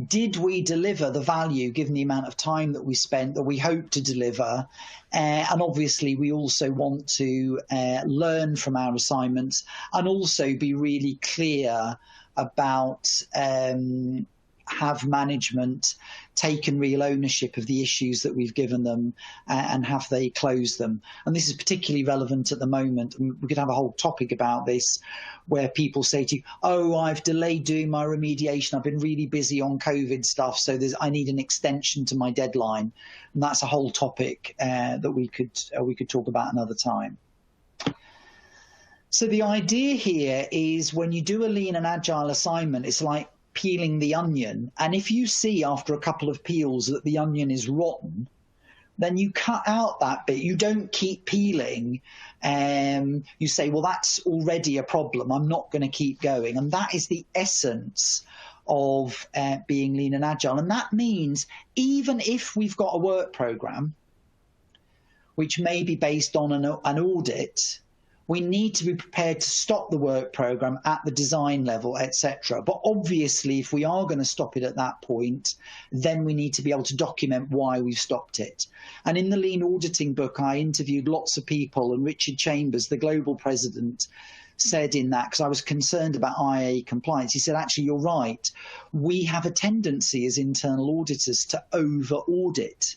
Speaker 2: did we deliver the value given the amount of time that we spent that we hope to deliver? And obviously we also want to learn from our assignments and also be really clear about have management taken real ownership of the issues that we've given them, and have they closed them? And this is particularly relevant at the moment. We could have a whole topic about this, where people say to you, oh, I've delayed doing my remediation, I've been really busy on COVID stuff, so I need an extension to my deadline. And that's a whole topic that we could talk about another time. So the idea here is, when you do a lean and agile assignment, it's like peeling the onion. And if you see after a couple of peels that the onion is rotten, then you cut out that bit. You don't keep peeling. You say, well, that's already a problem, I'm not going to keep going. And that is the essence of being lean and agile. And that means even if we've got a work program, which may be based on an audit, we need to be prepared to stop the work program at the design level, etc. But obviously, if we are going to stop it at that point, then we need to be able to document why we've stopped it. And in the Lean Auditing book, I interviewed lots of people, and Richard Chambers, the global president, said in that, because I was concerned about IA compliance, he said, actually, you're right. We have a tendency as internal auditors to over-audit.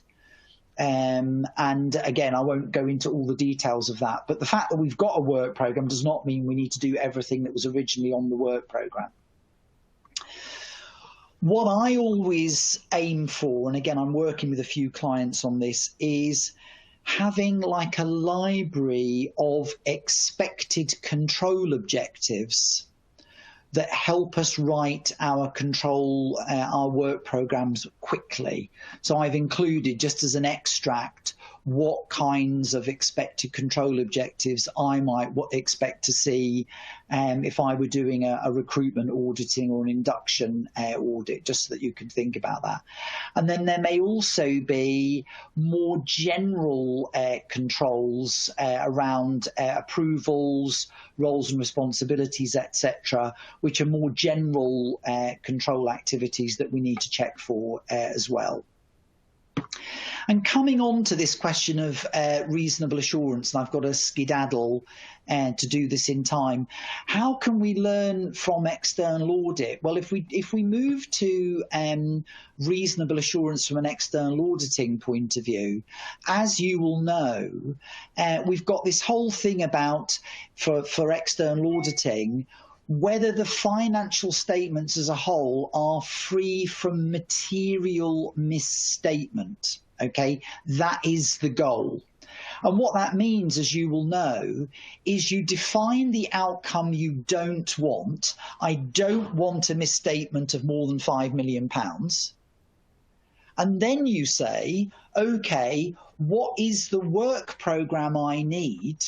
Speaker 2: And again, I won't go into all the details of that, but the fact that we've got a work program does not mean we need to do everything that was originally on the work program. What I always aim for, and again, I'm working with a few clients on this, is having like a library of expected control objectives that help us write our work programs quickly. So I've included, just as an extract, what kinds of expected control objectives I might expect to see if I were doing a recruitment auditing or an induction audit, just so that you can think about that. And then there may also be more general controls around approvals, roles and responsibilities, etc., which are more general control activities that we need to check for as well. And coming on to this question of reasonable assurance, and I've got a skedaddle to do this in time, how can we learn from external audit? Well, if we move to reasonable assurance from an external auditing point of view, as you will know, we've got this whole thing about, for external auditing, whether the financial statements as a whole are free from material misstatement. Okay, that is the goal. And what that means, as you will know, is you define the outcome you don't want. I don't want a misstatement of more than £5 million. And then you say, okay, what is the work program I need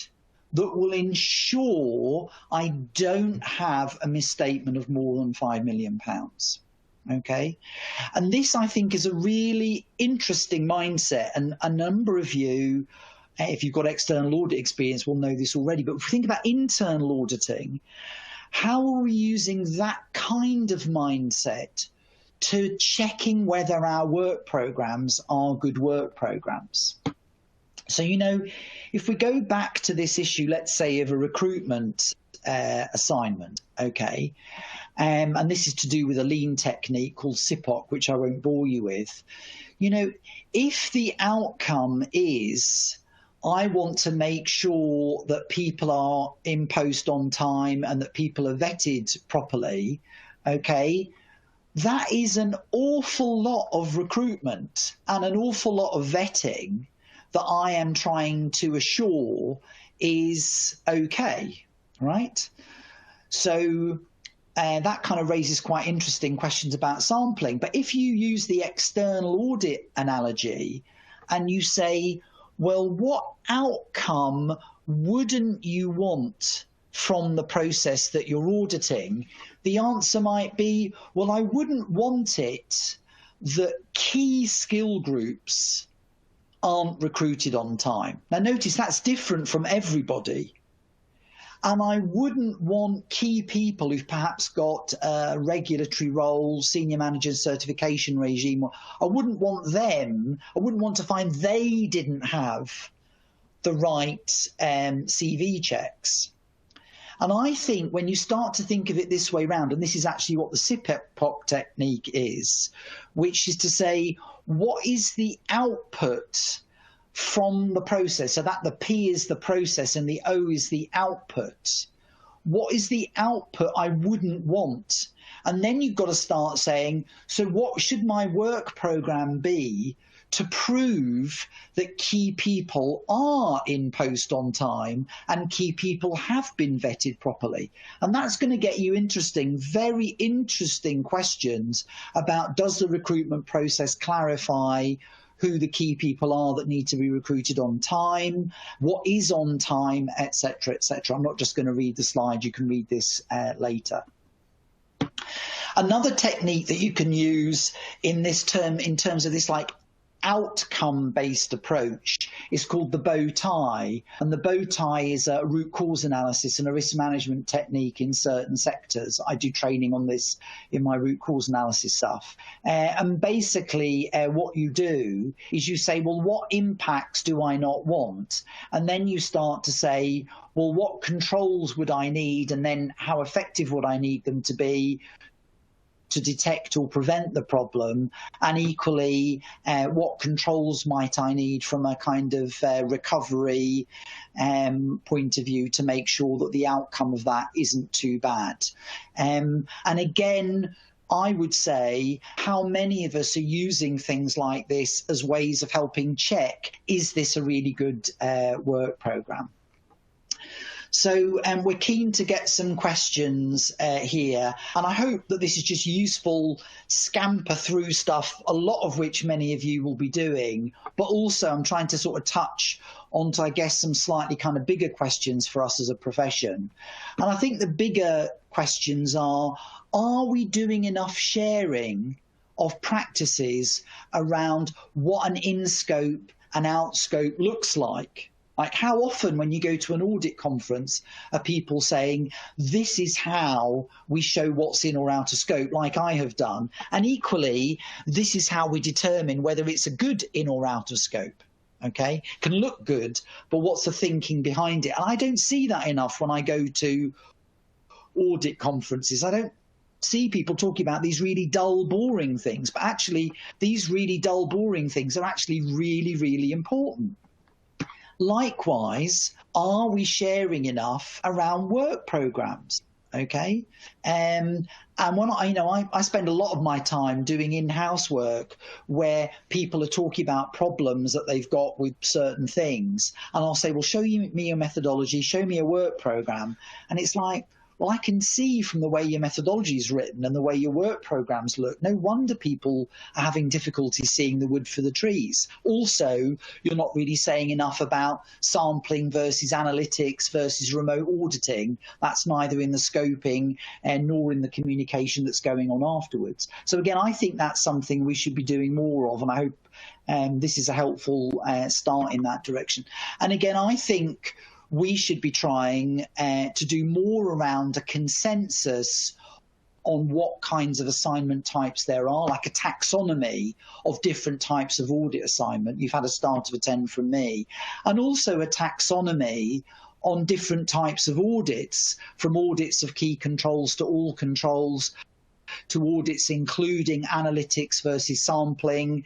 Speaker 2: that will ensure I don't have a misstatement of more than £5 million? Okay, and this, I think, is a really interesting mindset, and a number of you, if you've got external audit experience, will know this already. But if we think about internal auditing, how are we using that kind of mindset to checking whether our work programs are good work programs? So, you know, if we go back to this issue, let's say, of a recruitment assignment, okay, and this is to do with a lean technique called SIPOC, which I won't bore you with. You know, if the outcome is, I want to make sure that people are in post on time and that people are vetted properly, okay, that is an awful lot of recruitment and an awful lot of vetting that I am trying to assure is okay, right? So that kind of raises quite interesting questions about sampling. But if you use the external audit analogy and you say, well, what outcome wouldn't you want from the process that you're auditing? The answer might be, well, I wouldn't want it that key skill groups aren't recruited on time. Now, notice that's different from everybody. And I wouldn't want key people who've perhaps got a regulatory role, senior manager certification regime. I wouldn't want them. I wouldn't want to find they didn't have the right CV checks. And I think when you start to think of it this way round, and this is actually what the SIPOC technique is, which is to say, what is the output from the process? So that the P is the process and the O is the output. What is the output I wouldn't want? And then you've got to start saying, so what should my work program be to prove that key people are in post on time and key people have been vetted properly? And that's going to get you very interesting questions about, does the recruitment process clarify who the key people are that need to be recruited on time, what is on time, etc., etc. I'm not just going to read the slide. You can read this later. Another technique that you can use in terms of this outcome-based approach is called the bow tie. And the bow tie is a root cause analysis and a risk management technique in certain sectors. I do training on this in my root cause analysis stuff. And basically what you do is you say, well, what impacts do I not want? And then you start to say, well, what controls would I need? And then how effective would I need them to be to detect or prevent the problem, and equally what controls might I need from a kind of recovery point of view to make sure that the outcome of that isn't too bad. And again, I would say, how many of us are using things like this as ways of helping check, is this a really good work programme? So we're keen to get some questions here, and I hope that this is just useful scamper through stuff, a lot of which many of you will be doing, but also I'm trying to sort of touch onto, I guess, some slightly kind of bigger questions for us as a profession. And I think the bigger questions are we doing enough sharing of practices around what an in-scope and out-scope looks like? Like, how often when you go to an audit conference are people saying, this is how we show what's in or out of scope, like I have done, and equally, this is how we determine whether it's a good in or out of scope, okay? Can look good, but what's the thinking behind it? And I don't see that enough when I go to audit conferences. I don't see people talking about these really dull, boring things, but actually, these really dull, boring things are actually really, really important. Likewise, are we sharing enough around work programs? Okay, and when I spend a lot of my time doing in-house work where people are talking about problems that they've got with certain things, and I'll say, well, show me your methodology, show me a work program, and it's like, well, I can see from the way your methodology is written and the way your work programs look, no wonder people are having difficulty seeing the wood for the trees. Also, you're not really saying enough about sampling versus analytics versus remote auditing. That's neither in the scoping nor in the communication that's going on afterwards. So again, I think that's something we should be doing more of, and I hope this is a helpful start in that direction. And again, I think we should be trying to do more around a consensus on what kinds of assignment types there are, like a taxonomy of different types of audit assignment. You've had a start of a 10 from me. And also a taxonomy on different types of audits, from audits of key controls to all controls, to audits including analytics versus sampling,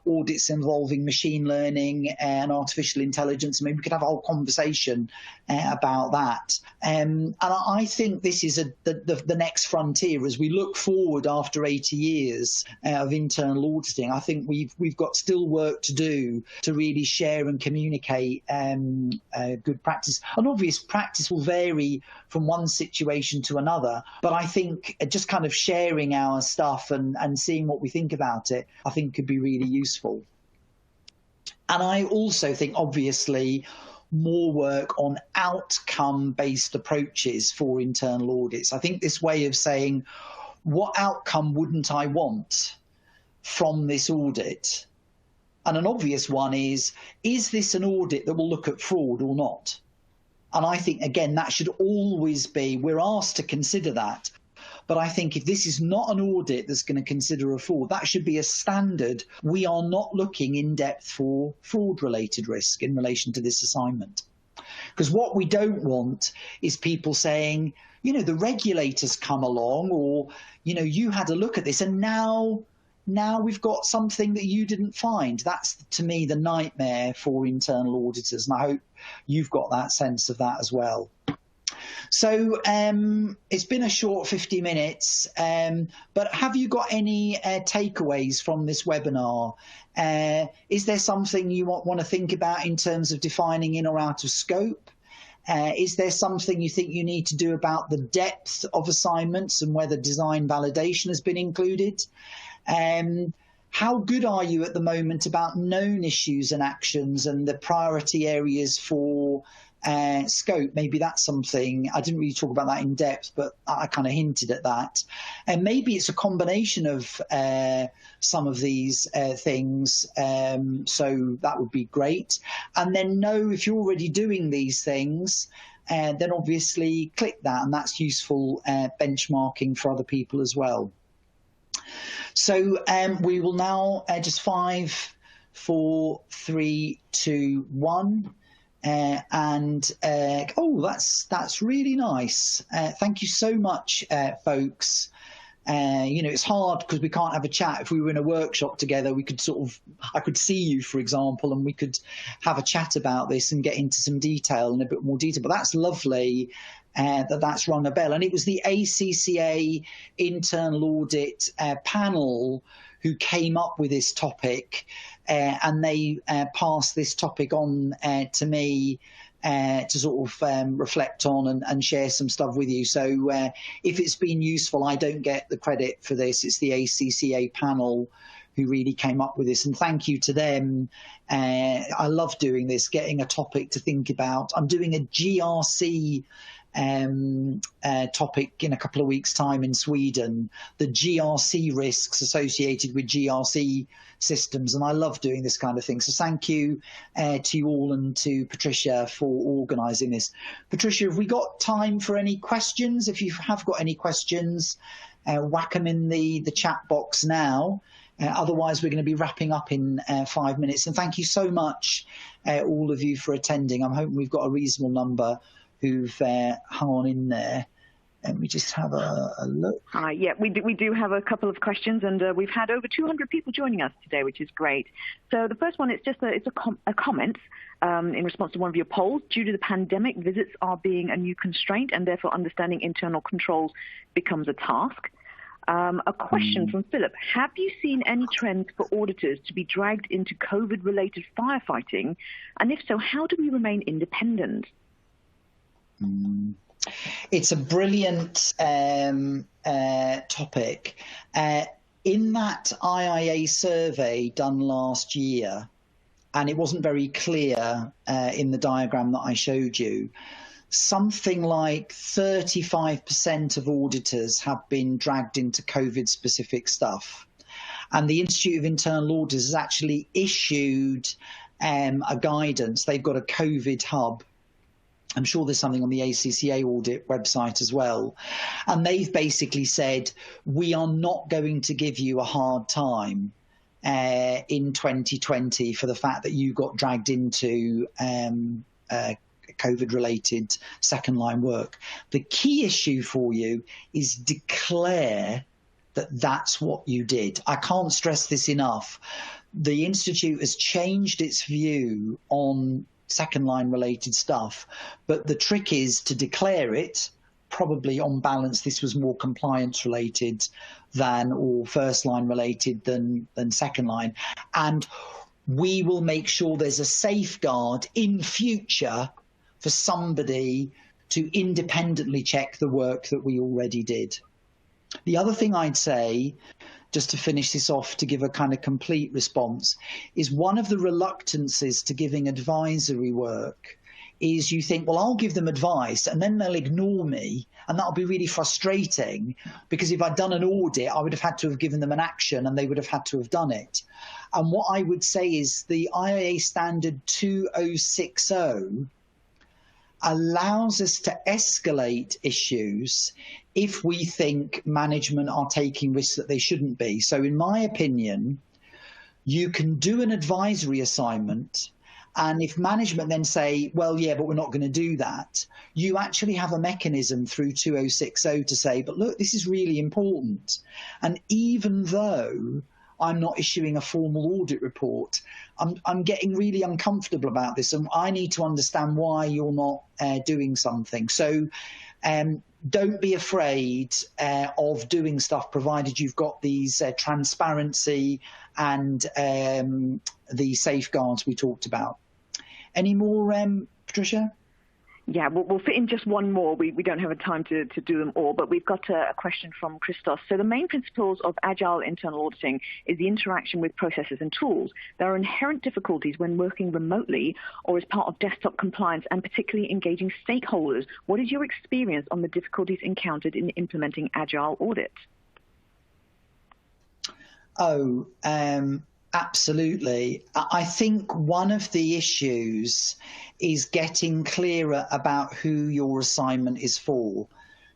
Speaker 2: audits involving machine learning and artificial intelligence. I mean, we could have a whole conversation about that. And I think this is the next frontier as we look forward after 80 years of internal auditing. I think we've got still work to do to really share and communicate good practice. And obvious practice will vary from one situation to another, but I think just kind of sharing our stuff and seeing what we think about it, I think could be really useful. And I also think, obviously, more work on outcome-based approaches for internal audits. I think this way of saying, what outcome wouldn't I want from this audit? And an obvious one is this an audit that will look at fraud or not? And I think, again, that should always be, we're asked to consider that. But I think if this is not an audit that's going to consider a fraud, that should be a standard. We are not looking in depth for fraud-related risk in relation to this assignment. Because what we don't want is people saying, you know, the regulators come along, or, you know, you had a look at this and now we've got something that you didn't find. That's, to me, the nightmare for internal auditors. And I hope you've got that sense of that as well. So it's been a short 50 minutes, but have you got any takeaways from this webinar? Is there something you want to think about in terms of defining in or out of scope? Is there something you think you need to do about the depth of assignments and whether design validation has been included? How good are you at the moment about known issues and actions and the priority areas for scope? Maybe that's something, I didn't really talk about that in depth, but I kind of hinted at that. And maybe it's a combination of some of these things, so that would be great. And then know if you're already doing these things, then obviously click that, and that's useful benchmarking for other people as well. So we will now just 5, 4, 3, 2, 1. Oh, that's really nice. Thank you so much, folks. You know, it's hard because we can't have a chat. If we were in a workshop together, we could I could see you, for example, and we could have a chat about this and get into some detail and a bit more detail. But that's lovely that's rung a bell. And it was the ACCA internal audit panel who came up with this topic, and they passed this topic on to me to sort of reflect on and share some stuff with you. So if it's been useful, I don't get the credit for this. It's the ACCA panel who really came up with this, and thank you to them. I love doing this, getting a topic to think about. I'm doing a GRC topic in a couple of weeks' time in Sweden, the GRC risks associated with GRC systems, and I love doing this kind of thing. So thank you to you all and to Patricia for organising this. Patricia, have we got time for any questions? If you have got any questions, whack them in the chat box now. Otherwise, we're going to be wrapping up in 5 minutes. And thank you so much, all of you, for attending. I'm hoping we've got a reasonable number who've hung on in there. And we just have a look.
Speaker 1: Yeah, we do have a couple of questions, and we've had over 200 people joining us today, which is great. So the first one is just a comment in response to one of your polls. Due to the pandemic, visits are being a new constraint, and therefore understanding internal controls becomes a task. A question from Philip. Have you seen any trends for auditors to be dragged into COVID-related firefighting? And if so, how do we remain independent?
Speaker 2: It's a brilliant topic. In that IIA survey done last year, and it wasn't very clear in the diagram that I showed you, something like 35% of auditors have been dragged into COVID-specific stuff. And the Institute of Internal Auditors has actually issued a guidance. They've got a COVID hub. I'm sure there's something on the ACCA audit website as well. And they've basically said, we are not going to give you a hard time in 2020 for the fact that you got dragged into COVID-related second-line work. The key issue for you is declare that that's what you did. I can't stress this enough. The Institute has changed its view on second-line related stuff, but the trick is to declare it. Probably on balance, this was more compliance related or first-line related than second-line. And we will make sure there's a safeguard in future for somebody to independently check the work that we already did. The other thing I'd say, just to finish this off, to give a kind of complete response, is one of the reluctances to giving advisory work is you think, well, I'll give them advice and then they'll ignore me, and that'll be really frustrating, because if I'd done an audit, I would have had to have given them an action and they would have had to have done it. And what I would say is the IIA standard 2060 allows us to escalate issues if we think management are taking risks that they shouldn't be. So in my opinion, you can do an advisory assignment And if management then say, well, yeah, but we're not going to do that, you actually have a mechanism through 2060 to say, but look, this is really important. And even though I'm not issuing a formal audit report, I'm getting really uncomfortable about this, and I need to understand why you're not doing something. So don't be afraid of doing stuff, provided you've got these transparency and the safeguards we talked about. Any more, Patricia?
Speaker 1: Yeah, we'll fit in just one more. We don't have a time to do them all, but we've got a question from Christos. So the main principles of agile internal auditing is the interaction with processes and tools. There are inherent difficulties when working remotely or as part of desktop compliance, and particularly engaging stakeholders. What is your experience on the difficulties encountered in implementing agile audit?
Speaker 2: Absolutely. I think one of the issues is getting clearer about who your assignment is for.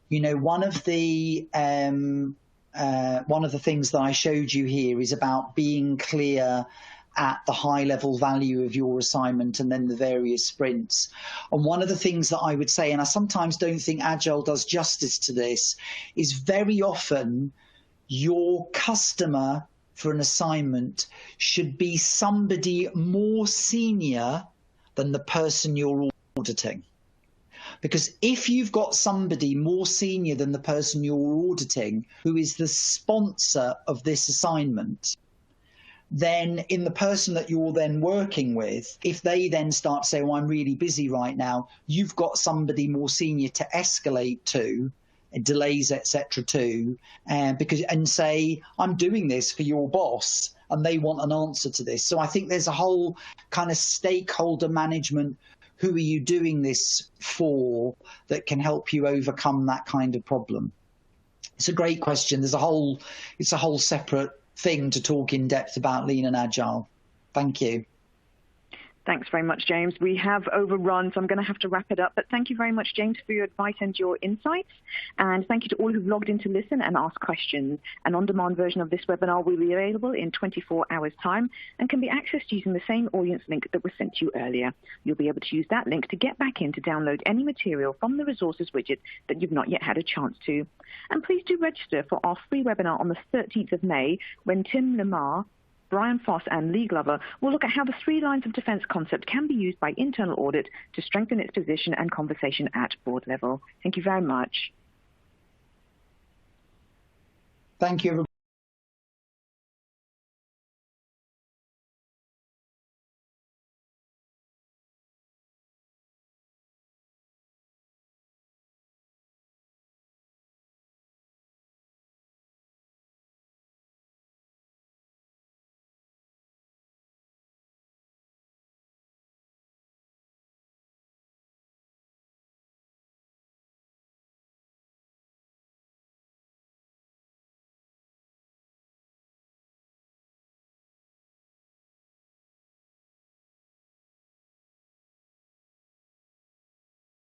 Speaker 2: You know, one of the things that I showed you here is about being clear at the high level value of your assignment and then the various sprints. And one of the things that I would say, and I sometimes don't think Agile does justice to this, is very often your customer for an assignment should be somebody more senior than the person you're auditing. Because if you've got somebody more senior than the person you're auditing, who is the sponsor of this assignment, then in the person that you're then working with, if they then start to say, well, I'm really busy right now, you've got somebody more senior to escalate to, delays, etc. too, and say, I'm doing this for your boss, and they want an answer to this. So I think there's a whole kind of stakeholder management. Who are you doing this for that can help you overcome that kind of problem? It's a great question. It's a whole separate thing to talk in depth about lean and agile. Thank you.
Speaker 1: Thanks very much, James. We have overrun, so I'm going to have to wrap it up. But thank you very much, James, for your advice and your insights. And thank you to all who've logged in to listen and ask questions. An on-demand version of this webinar will be available in 24 hours' time and can be accessed using the same audience link that was sent to you earlier. You'll be able to use that link to get back in to download any material from the resources widget that you've not yet had a chance to. And please do register for our free webinar on the 13th of May, when Tim Lamar, Brian Foss and Lee Glover will look at how the 3 lines of defense concept can be used by internal audit to strengthen its position and conversation at board level. Thank you very much.
Speaker 2: Thank you, everybody.